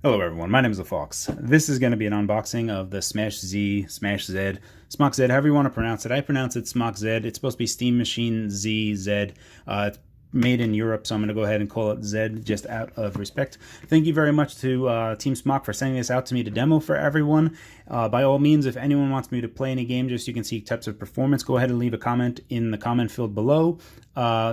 Hello everyone, my name is Phawx. This is going to be an unboxing of the Smach Z, Smach Z, Smach Z, however you want to pronounce it. I pronounce it Smach Z. It's supposed to be Steam Machine Z. It's made in Europe, so I'm going to go ahead and call it Z just out of respect. Thank you very much to Team Smach for sending this out to me to demo for everyone. By all means, if anyone wants me to play any game just so you can see types of performance, go ahead and leave a comment in the comment field below.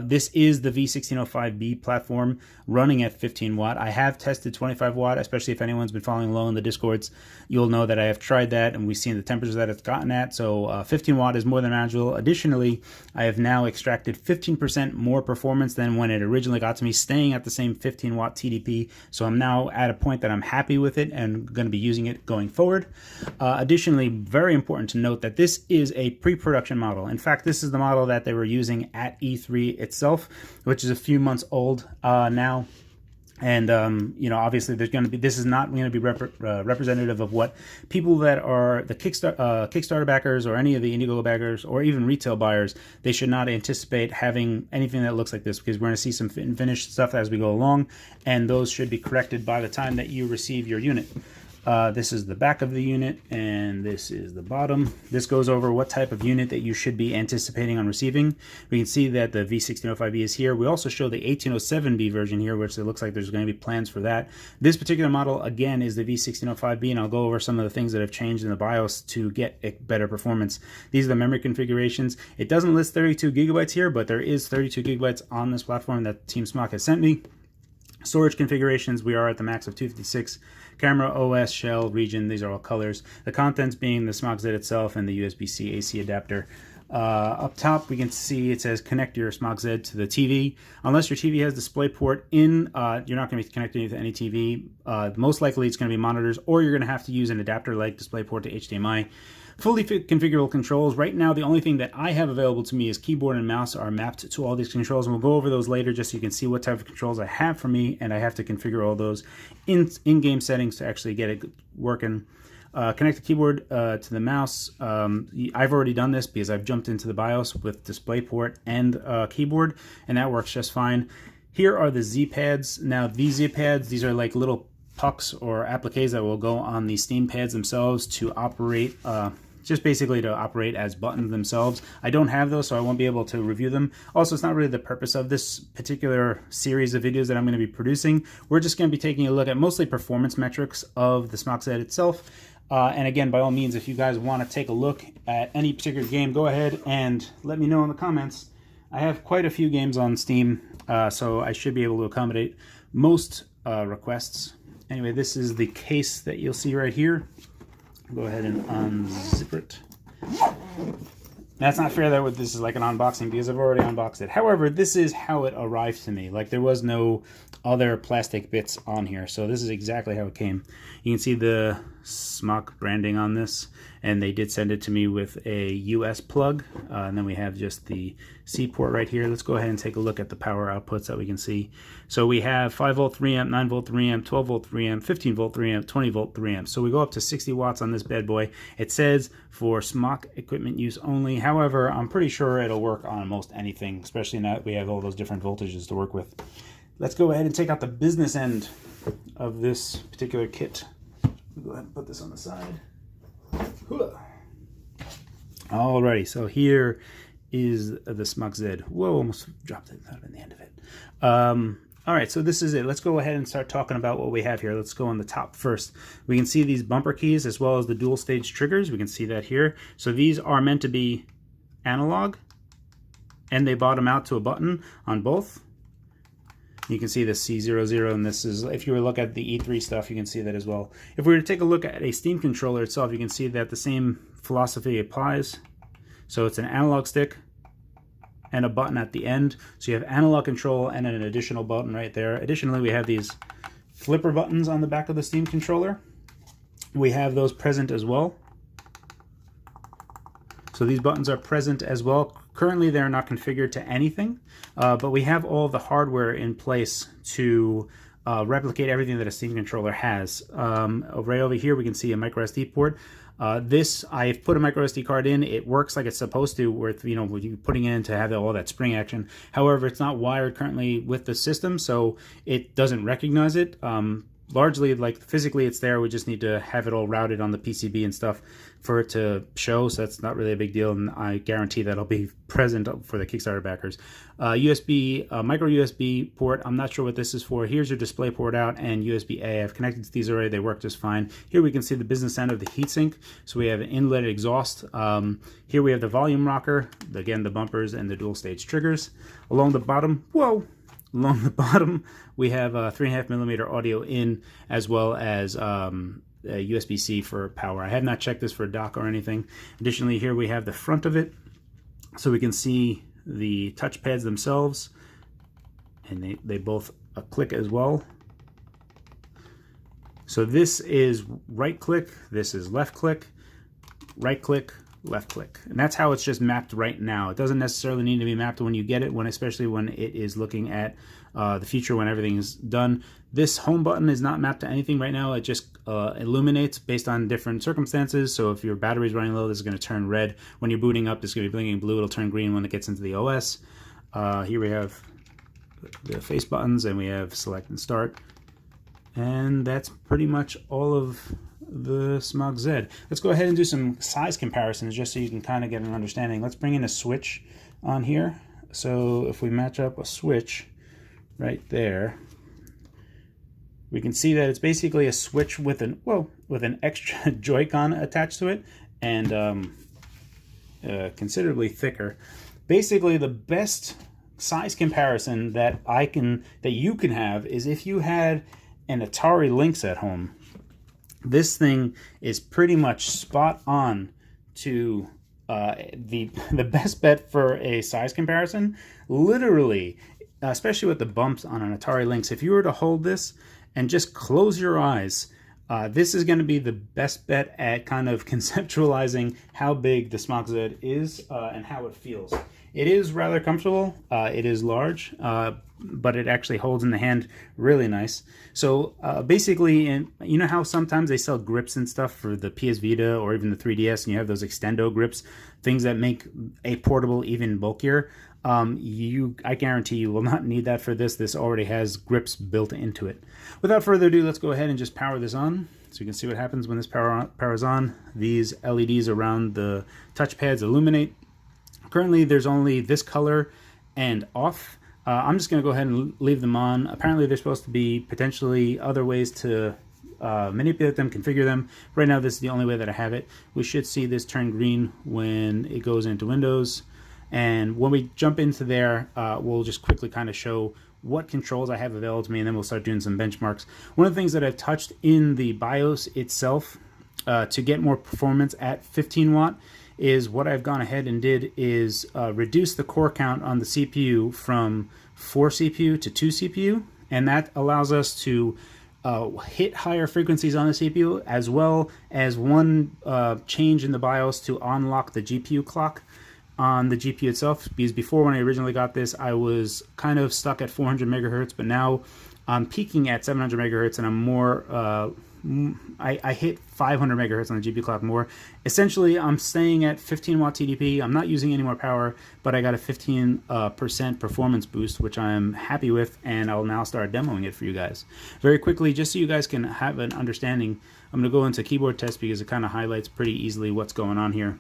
This is the V1605B platform running at 15 watt. I have tested 25 watt, especially if anyone's been following along in the Discords. You'll know that I have tried that, and we've seen the temperatures that it's gotten at. So 15 watt is more than manageable. Additionally, I have now extracted 15% more performance than when it originally got to me, staying at the same 15 watt TDP. So I'm now at a point that I'm happy with it and going to be using it going forward. Additionally, very important to note that this is a pre-production model. In fact, this is the model that they were using at E3 itself, which is a few months old now. And obviously there's going to be, this is not going to be representative of what people that are the Kickstarter backers or any of the Indiegogo backers or even retail buyers, they should not anticipate having anything that looks like this, because we're going to see some fit and finished stuff as we go along, and those should be corrected by the time that you receive your unit. This is the back of the unit, and this is the bottom. This goes over what type of unit that you should be anticipating on receiving. We can see that the V1605B is here. We also show the 1807B version here, which it looks like there's going to be plans for that. This particular model, again, is the V1605B, and I'll go over some of the things that have changed in the BIOS to get a better performance. These are the memory configurations. It doesn't list 32 gigabytes here, but there is 32 gigabytes on this platform that Team Smach has sent me. Storage configurations, we are at the max of 256. Camera, OS, shell, region, these are all colors. The contents being the Smach Z itself and the USB-C AC adapter. Up top, we can see it says connect your Smach Z to the TV. Unless your TV has DisplayPort in, you're not going to be connecting it to any TV. Most likely it's going to be monitors, or you're going to have to use an adapter like DisplayPort to HDMI. Fully configurable controls. Right now, the only thing that I have available to me is keyboard and mouse are mapped to all these controls, and we'll go over those later just so you can see what type of controls I have for me, and I have to configure all those in-game settings to actually get it working. Connect the keyboard to the mouse. I've already done this because I've jumped into the BIOS with DisplayPort and keyboard, and that works just fine. Here are the Z pads. Now, these Z pads, these are like little pucks or appliques that will go on the Steam pads themselves to operate, just basically to operate as buttons themselves. I don't have those, so I won't be able to review them. Also, it's not really the purpose of this particular series of videos that I'm going to be producing. We're just going to be taking a look at mostly performance metrics of the Smach Z itself. And again, by all means, if you guys want to take a look at any particular game, go ahead and let me know in the comments. I have quite a few games on Steam, so I should be able to accommodate most requests. Anyway, this is the case that you'll see right here. Go ahead and unzip it. That's not fair that this is like an unboxing because I've already unboxed it. However, this is how it arrived to me. Like, there was no other plastic bits on here, so this is exactly how it came. You can see the Smach branding on this, and they did send it to me with a US plug, and then we have just the C port right here. Let's go ahead and take a look at the power outputs that we can see. So we have 5 volt 3 amp, 9 volt 3 amp, 12 volt 3 amp, 15 volt 3 amp, 20 volt 3 amp. So we go up to 60 watts on this bad boy. It says for Smach equipment use only. However, I'm pretty sure it'll work on most anything, especially now that we have all those different voltages to work with. Let's go ahead and take out the business end of this particular kit. Go ahead and put this on the side. Alrighty, so here is the Smach Z. Whoa, almost dropped it out in the end of it. Alright, so this is it. Let's go ahead and start talking about what we have here. Let's go on the top first. We can see these bumper keys as well as the dual stage triggers. We can see that here. So these are meant to be analog, and they bottom out to a button on both. You can see the C00, and this is, if you were to look at the E3 stuff, you can see that as well. If we were to take a look at a Steam controller itself, you can see that the same philosophy applies. So it's an analog stick and a button at the end. So you have analog control and an additional button right there. Additionally, we have these flipper buttons on the back of the Steam controller. We have those present as well. So these buttons are present as well. Currently, they're not configured to anything, but we have all the hardware in place to replicate everything that a Steam controller has. Right over here, we can see a micro SD port. This, I've put a micro SD card in. It works like it's supposed to, with you putting it in to have all that spring action. However, it's not wired currently with the system, so it doesn't recognize it. largely, like, physically it's there. We just need to have it all routed on the PCB and stuff for it to show, so that's not really a big deal, and I guarantee that'll be present for the Kickstarter backers. USB, micro USB port, I'm not sure what this is for. Here's your display port out, and USB-A. I've connected to these already, they work just fine. Here we can see the business end of the heatsink, so we have an inlet exhaust. Here we have the volume rocker, again, the bumpers and the dual stage triggers. Along the bottom, along the bottom, we have a 3.5mm audio in, as well as USB-C for power. I have not checked this for dock or anything. Additionally, here we have the front of it, so we can see the touch pads themselves, and they both click as well. So this is right click, this is left click, right click, left click, and that's how it's just mapped right now. It doesn't necessarily need to be mapped when you get it, especially when it is looking at the future, when everything is done. This home button is not mapped to anything right now. It just illuminates based on different circumstances. So if your battery is running low, this is going to turn red. When you're booting up, it's going to be blinking blue. It'll turn green when it gets into the OS. Here we have the face buttons, and we have select and start, and that's pretty much all of the Smach Z. Let's go ahead and do some size comparisons just so you can kind of get an understanding. Let's bring in a switch on here. So if we match up a switch right there, we can see that it's basically a switch with an extra Joy-Con attached to it, and considerably thicker. Basically, the best size comparison that you can have is if you had an Atari Lynx at home. This thing is pretty much spot on to the best bet for a size comparison. Literally, especially with the bumps on an Atari Lynx, if you were to hold this and just close your eyes, this is going to be the best bet at kind of conceptualizing how big the Smach Z is and how it feels. It is rather comfortable. It is large, but it actually holds in the hand really nice. So basically, you know how sometimes they sell grips and stuff for the PS Vita or even the 3DS, and you have those extendo grips, things that make a portable even bulkier. I guarantee you will not need that for this. This already has grips built into it. Without further ado, let's go ahead and just power this on, so you can see what happens when this powers on. These LEDs around the touchpads illuminate. Currently, there's only this color and off. I'm just going to go ahead and leave them on. Apparently, there's supposed to be potentially other ways to manipulate them, configure them. Right now, this is the only way that I have it. We should see this turn green when it goes into Windows. And when we jump into there, we'll just quickly kind of show what controls I have available to me, and then we'll start doing some benchmarks. One of the things that I've touched in the BIOS itself to get more performance at 15 watt is what I've gone ahead and did is reduce the core count on the CPU from 4 CPU to 2 CPU, and that allows us to hit higher frequencies on the CPU, as well as one change in the BIOS to unlock the GPU clock on the GPU itself, because before, when I originally got this, I was kind of stuck at 400 megahertz, but now I'm peaking at 700 megahertz, and I'm more I hit 500 megahertz on the GPU clock more. Essentially, I'm staying at 15 watt TDP. I'm not using any more power, but I got a 15% performance boost, which I'm happy with, and I'll now start demoing it for you guys. Very quickly, just so you guys can have an understanding, I'm going to go into keyboard test because it kind of highlights pretty easily what's going on here.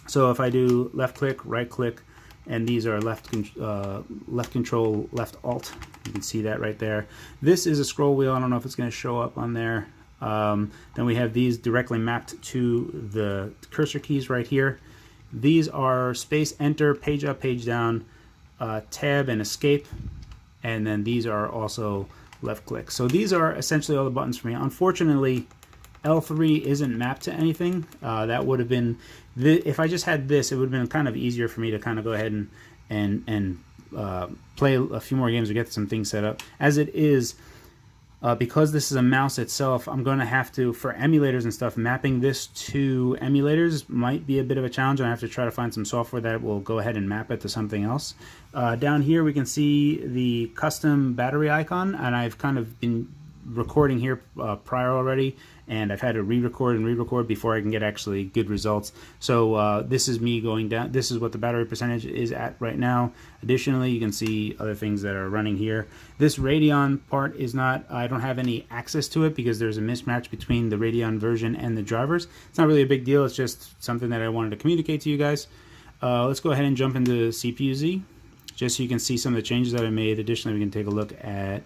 So if I do left click, right click, and these are left control, left alt, you can see that right there. This is a scroll wheel. I don't know if it's going to show up on there. Then we have these directly mapped to the cursor keys right here. These are space, enter, page up, page down, tab, and escape. And then these are also left click. So these are essentially all the buttons for me. Unfortunately, L3 isn't mapped to anything. That would have been, if I just had this, it would have been kind of easier for me to kind of go ahead and play a few more games or get some things set up. As it is, because this is a mouse itself, I'm going to have to, for emulators and stuff, mapping this to emulators might be a bit of a challenge, and I have to try to find some software that will go ahead and map it to something else. Down here we can see the custom battery icon, and I've kind of been recording here prior already, and I've had to re-record and re-record before I can get actually good results. So this is me going down. This is what the battery percentage is at right now. Additionally, you can see other things that are running here. This Radeon part is not, I don't have any access to it because there's a mismatch between the Radeon version and the drivers. It's not really a big deal. It's just something that I wanted to communicate to you guys. Let's go ahead and jump into CPU Z, just so you can see some of the changes that I made. Additionally, we can take a look at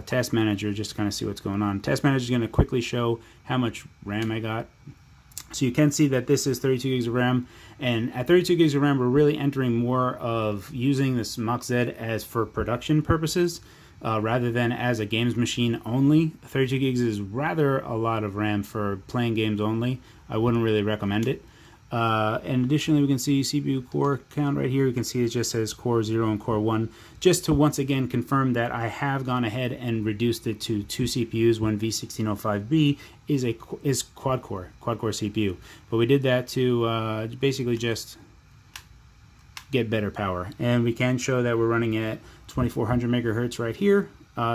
Task Manager just to kind of see what's going on. Task Manager is going to quickly show how much RAM I got. So you can see that this is 32 gigs of RAM, and at 32 gigs of RAM, we're really entering more of using the Smach Z as for production purposes rather than as a games machine only. 32 gigs is rather a lot of RAM for playing games only. I wouldn't really recommend it. And additionally, we can see CPU core count right here. You can see it just says core 0 and core 1, just to once again confirm that I have gone ahead and reduced it to 2 CPUs when V1605B is quad core CPU. But we did that to basically just get better power. And we can show that we're running at 2400 megahertz right here.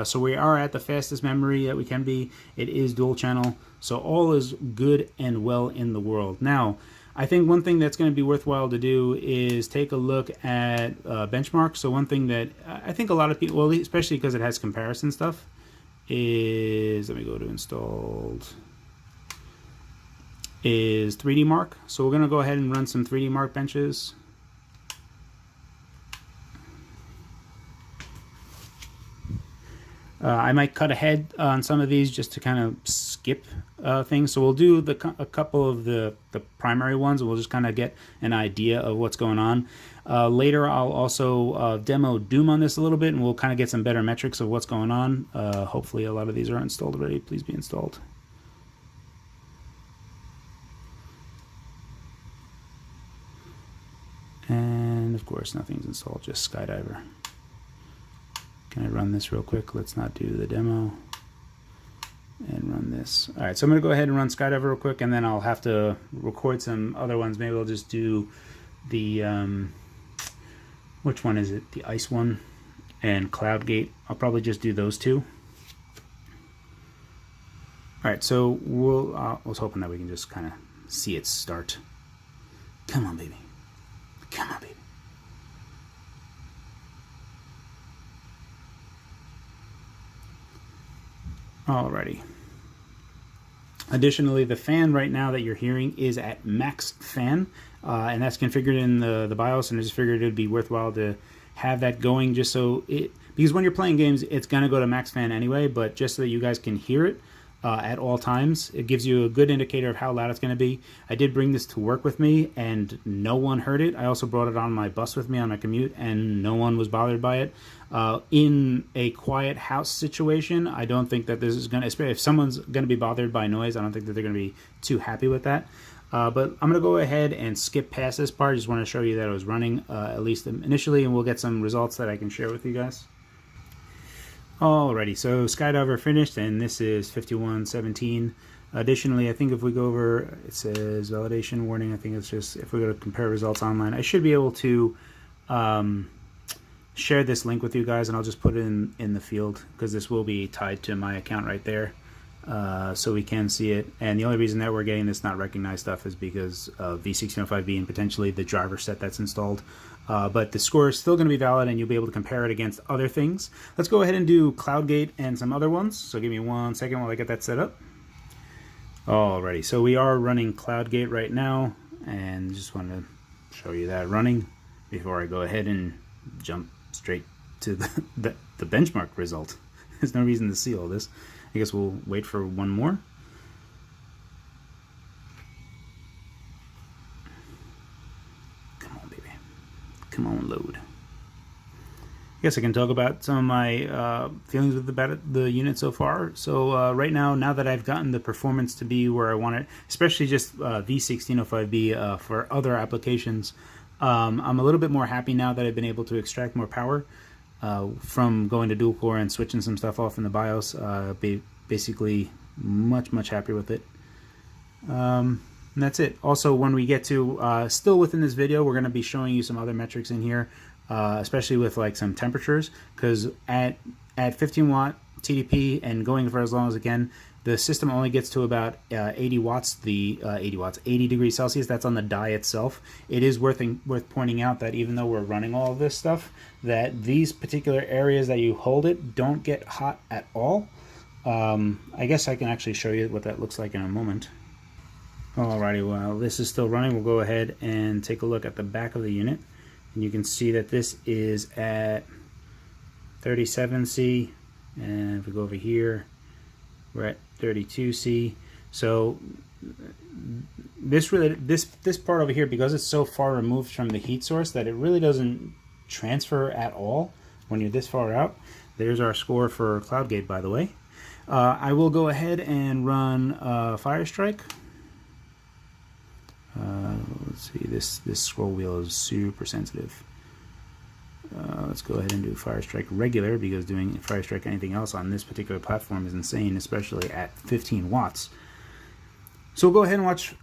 So we are at the fastest memory that we can be. It is dual channel, so all is good and well in the world. Now, I think one thing that's going to be worthwhile to do is take a look at benchmarks. So one thing that I think a lot of people, well, especially because it has comparison stuff, is, let me go to installed, is 3D Mark. So we're going to go ahead and run some 3D Mark benches. I might cut ahead on some of these just to kind of skip things. So we'll do a couple of the primary ones, and we'll just kind of get an idea of what's going on. Later, I'll also demo Doom on this a little bit, and we'll kind of get some better metrics of what's going on. Hopefully a lot of these are installed already. Please be installed. And of course, nothing's installed, just Skydiver. Can I run this real quick? Let's not do the demo. And run this. All right, so I'm going to go ahead and run Skydiver real quick, and then I'll have to record some other ones. Maybe I'll just do the, which one is it? The Ice one and CloudGate. I'll probably just do those two. All right, so I was hoping that we can just kind of see it start. Come on, baby. Come on, baby. Alrighty. Additionally, the fan right now that you're hearing is at max fan, and that's configured in the BIOS, and I just figured it would be worthwhile to have that going just so because when you're playing games, it's going to go to max fan anyway, but just so that you guys can hear it at all times, it gives you a good indicator of how loud it's going to be. I did bring this to work with me, and no one heard it. I also brought it on my bus with me on my commute, and no one was bothered by it. In a quiet house situation, I don't think that this is going to, if someone's going to be bothered by noise, I don't think that they're going to be too happy with that. But I'm going to go ahead and skip past this part. I just want to show you that it was running, at least initially, and we'll get some results that I can share with you guys. Alrighty, so Skydiver finished, and this is 5117. Additionally, I think if we go over, it says validation warning. I think it's just, if we go to compare results online, I should be able to share this link with you guys, and I'll just put it in the field, because this will be tied to my account right there, so we can see it. And the only reason that we're getting this not recognized stuff is because of V1605B and potentially the driver set that's installed. But the score is still going to be valid, and you'll be able to compare it against other things. Let's go ahead and do CloudGate and some other ones. So give me 1 second while I get that set up. Alrighty, so we are running CloudGate right now, and just want to show you that running before I go ahead and jump straight to the benchmark result. There's no reason to see all this. I guess we'll wait for one more. Come on, baby. Come on, load. I guess I can talk about some of my feelings with the unit so far. So right now that I've gotten the performance to be where I want it, especially just V1605B for other applications, I'm a little bit more happy now that I've been able to extract more power from going to dual core and switching some stuff off in the BIOS. Basically much happier with it. And that's it. Also, when we get to still within this video, we're going to be showing you some other metrics in here, especially with like some temperatures, because at 15 watt TDP and going for as long as it can. The system only gets to about 80 watts, 80 degrees Celsius. That's on the die itself. It is worth pointing out that even though we're running all of this stuff, that these particular areas that you hold it don't get hot at all. I guess I can actually show you what that looks like in a moment. Alrighty, while this is still running, we'll go ahead and take a look at the back of the unit. And you can see that this is at 37C, and if we go over here, we're at 32C. So this part over here, because it's so far removed from the heat source that it really doesn't transfer at all when you're this far out. There's our score for CloudGate, by the way. I will go ahead and run Fire Strike. Let's see, this scroll wheel is super sensitive. Let's go ahead and do Fire Strike regular, because doing Fire Strike anything else on this particular platform is insane, especially at 15 watts. So we'll go ahead and watch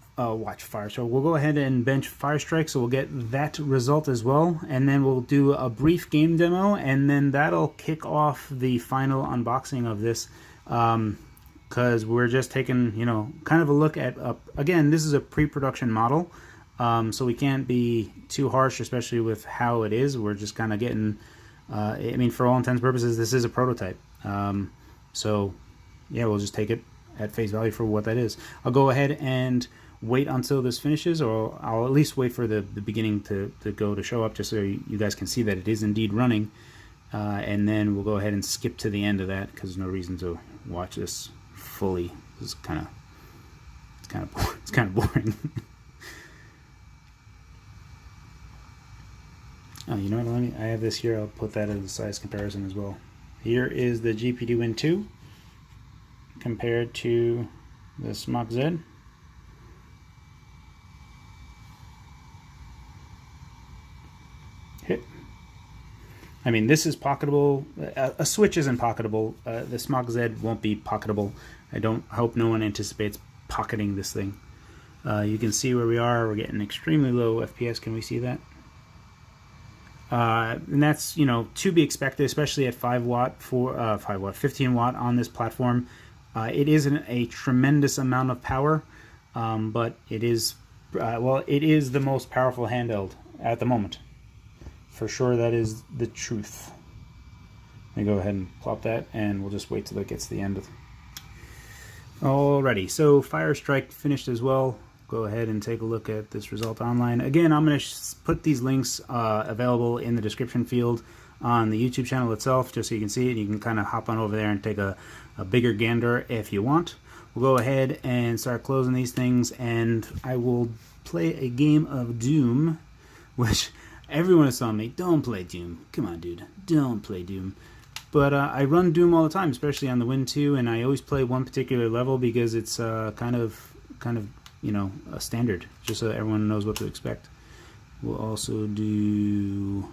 Fire Strike. We'll go ahead and bench Fire Strike, so we'll get that result as well, and then we'll do a brief game demo, and then that'll kick off the final unboxing of this. Because we're just taking, you know, kind of a look at, again, this is a pre-production model, so we can't be too harsh, especially with how it is. We're just kind of getting, I mean, for all intents and purposes, this is a prototype. So, yeah, we'll just take it at face value for what that is. I'll go ahead and wait until this finishes, or I'll at least wait for the beginning to show up, just so you guys can see that it is indeed running. And then we'll go ahead and skip to the end of that, because there's no reason to watch this fully. It's kind of boring. Oh, you know what? I have this here. I'll put that as a size comparison as well. Here is the GPD Win 2 compared to the Smach Z. Hit. I mean, this is pocketable. A Switch isn't pocketable. The Smach Z won't be pocketable. I hope no one anticipates pocketing this thing. You can see where we are. We're getting extremely low FPS. Can we see that? And that's, you know, to be expected, especially at 15 watt on this platform. It isn't a tremendous amount of power, but it is, well, it is the most powerful handheld at the moment. For sure, that is the truth. Let me go ahead and plop that, and we'll just wait till it gets to the end. Alrighty, so Fire Strike finished as well. Go ahead and take a look at this result online. Again, I'm going to put these links available in the description field on the YouTube channel itself, just so you can see it. You can kind of hop on over there and take a bigger gander if you want. We'll go ahead and start closing these things, and I will play a game of Doom, which everyone is telling me, don't play Doom. Come on, dude, don't play Doom. But I run Doom all the time, especially on the Win 2, and I always play one particular level because it's kind of you know, a standard, just so everyone knows what to expect. We'll also do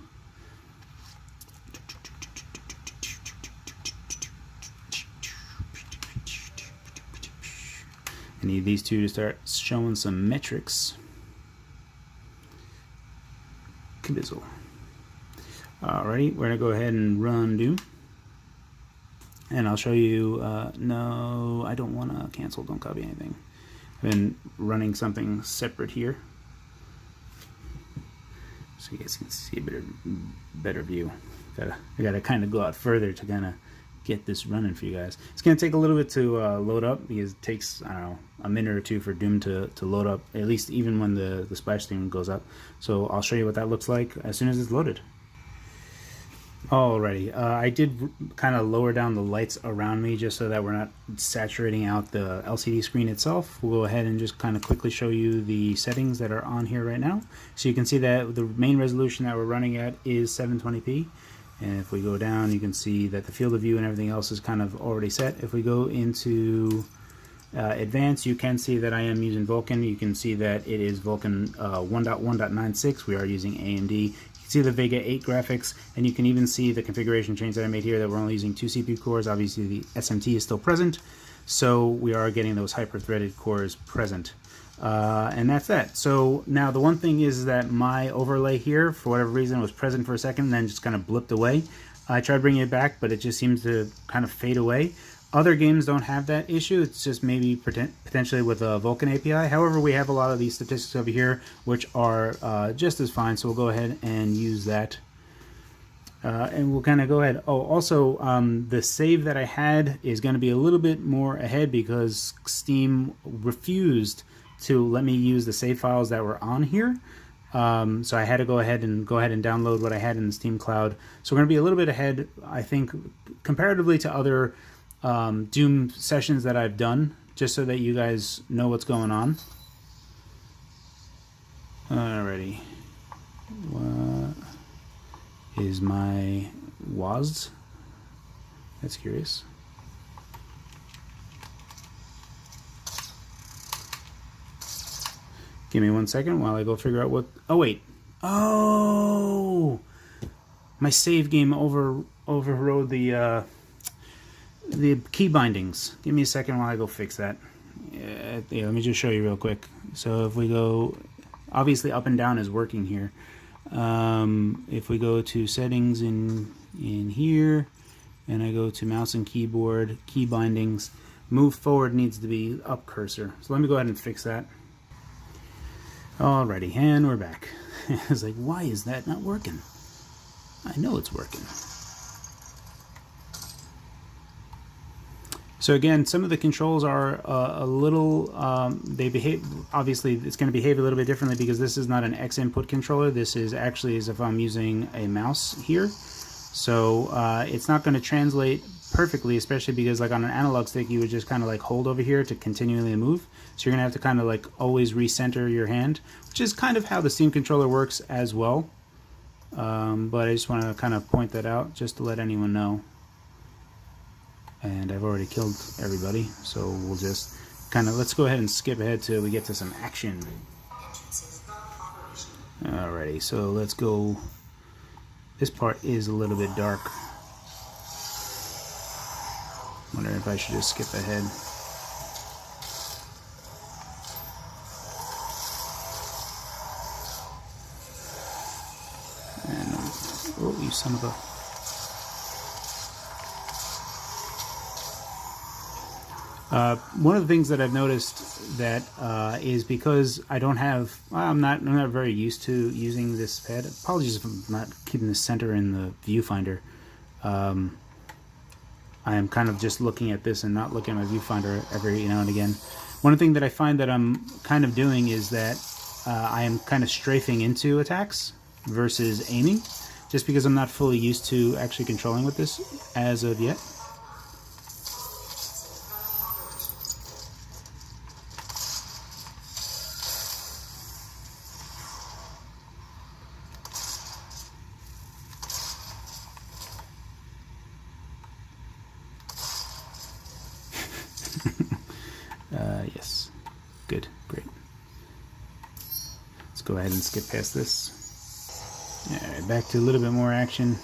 I need these two to start showing some metrics. Kabizzle. Alrighty, we're gonna go ahead and run Doom. And I'll show you, no, I don't wanna cancel, don't copy anything. I've been running something separate here, so you guys can see a better view. I gotta kind of go out further to kind of get this running for you guys. It's gonna take a little bit to load up, because it takes, I don't know, a minute or two for Doom to load up, at least even when the splash screen goes up. So I'll show you what that looks like as soon as it's loaded. Alrighty, I did kind of lower down the lights around me just so that we're not saturating out the LCD screen itself. We'll go ahead and just kind of quickly show you the settings that are on here right now. So you can see that the main resolution that we're running at is 720p. And if we go down, you can see that the field of view and everything else is kind of already set. If we go into advanced, you can see that I am using Vulkan. You can see that it is Vulkan 1.1.96. We are using AMD. You can see the Vega 8 graphics, and you can even see the configuration change that I made here, that we're only using 2 CPU cores. Obviously the SMT is still present, so we are getting those hyper-threaded cores present. And that's that. So now the one thing is that my overlay here, for whatever reason, was present for a second and then just kind of blipped away. I tried bringing it back, but it just seems to kind of fade away. Other games don't have that issue. It's just maybe potentially with a Vulkan API. However, we have a lot of these statistics over here, which are just as fine. So we'll go ahead and use that. And we'll kind of go ahead. Oh, also, the save that I had is going to be a little bit more ahead because Steam refused to let me use the save files that were on here. So I had to go ahead and download what I had in the Steam Cloud. So we're going to be a little bit ahead, I think, comparatively to other Doom sessions that I've done, just so that you guys know what's going on. Alrighty. What is my WASD? That's curious. Give me 1 second while I go figure out what... Oh, wait. Oh! My save game overrode the key bindings. Give me a second while I go fix that. Yeah, let me just show you real quick. So if we go... Obviously up and down is working here. If we go to settings in here, and I go to mouse and keyboard, key bindings, move forward needs to be up cursor. So let me go ahead and fix that. Alrighty, and we're back. I was like, why is that not working? I know it's working. So again, some of the controls are a little, they behave, obviously it's going to behave a little bit differently because this is not an X input controller. This is actually as if I'm using a mouse here. So it's not going to translate perfectly, especially because like on an analog stick, you would just kind of like hold over here to continually move. So you're going to have to kind of like always recenter your hand, which is kind of how the Steam controller works as well. But I just want to kind of point that out just to let anyone know. And I've already killed everybody, so we'll just kind of, let's go ahead and skip ahead till we get to some action. Alrighty, so let's go. This part is a little bit dark. Wonder if I should just skip ahead. And, oh, you son of a... one of the things that I've noticed that is because I don't have, I'm not very used to using this pad. Apologies if I'm not keeping the center in the viewfinder. I am kind of just looking at this and not looking at my viewfinder every now and again. One thing that I find that I'm kind of doing is that I am kind of strafing into attacks versus aiming, just because I'm not fully used to actually controlling with this as of yet. Yes. Good. Great. Let's go ahead and skip past this. Alright, back to a little bit more action.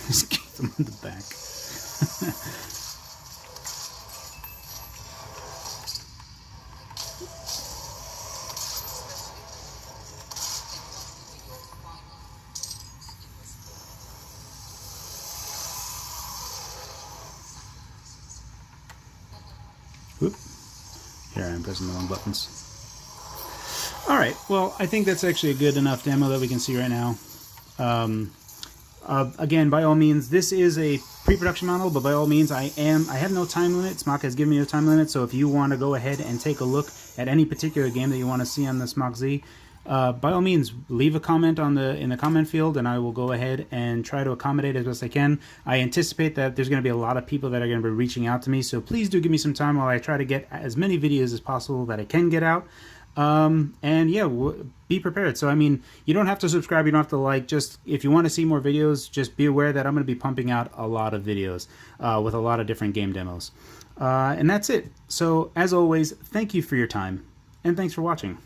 Just kick them in the back. Whoop. Here I am pressing the wrong buttons. Alright, well, I think that's actually a good enough demo that we can see right now. Again, by all means, this is a pre-production model, but by all means, I have no time limit. Smach has given me no time limit, so if you want to go ahead and take a look at any particular game that you want to see on the Smach Z, by all means, leave a comment in the comment field, and I will go ahead and try to accommodate as best I can. I anticipate that there's going to be a lot of people that are going to be reaching out to me, so please do give me some time while I try to get as many videos as possible that I can get out. And yeah, be prepared. So I mean, you don't have to subscribe, you don't have to like. Just if you want to see more videos, just be aware that I'm going to be pumping out a lot of videos with a lot of different game demos. And that's it. So as always, thank you for your time, and thanks for watching.